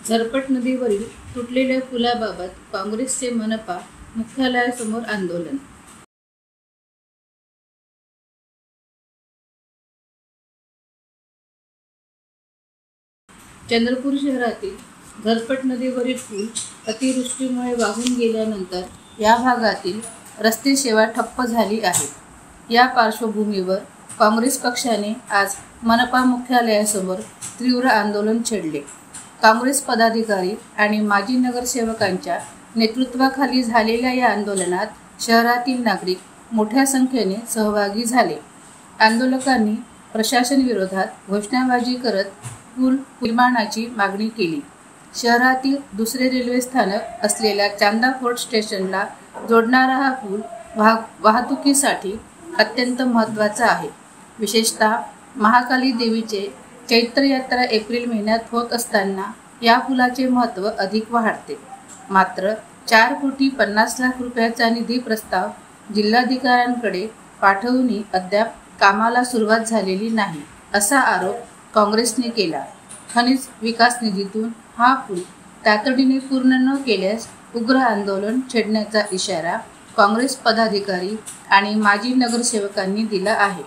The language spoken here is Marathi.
झरपट नदीवरील तुटलेल्या पुलाबाबत काँग्रेसचे मनपा मुख्यालयासमोर आंदोलन. चंद्रपूर शहरातील झरपट नदीवरील पूल अतिवृष्टीमुळे वाहून गेल्यानंतर या भागातील रस्ते सेवा ठप्प झाली आहे. या पार्श्वभूमीवर काँग्रेस पक्षाने आज मनपा मुख्यालयासमोर तीव्र आंदोलन छेडले. काँग्रेस पदाधिकारी आणि माजी नगरसेवकांच्या नेतृत्वाखाली झालेल्या या आंदोलनात शहरातील नागरिक मोठ्या संख्येने सहभागी झाले. आंदोलकांनी प्रशासनाविरोधात घोषणाबाजी करत पूल निर्माणाची मागणी केली. शहरातील दुसरे रेल्वे स्थानक असलेल्या चांदा फोर्ट स्टेशनला जोडणारा हा पूल वाहतुकीसाठी अत्यंत महत्त्वाचा आहे. विशेषतः महाकाली देवीचे चैत्र यात्रा एप्रिल महिन्यात होत असताना या पुलाचे महत्त्व अधिक वाढते. मात्र 4,50,00,000 रुपयाचा निधी प्रस्ताव जिल्हाधिकाऱ्यांकडे पाठवूनही अद्याप कामाला सुरुवात झालेली नाही, असा आरोप काँग्रेसने केला. खनिज विकास निधीतून हा पूल तातडीने पूर्ण न केल्यास उग्र आंदोलन छेडण्याचा इशारा काँग्रेस पदाधिकारी आणि माजी नगरसेवकांनी दिला आहे.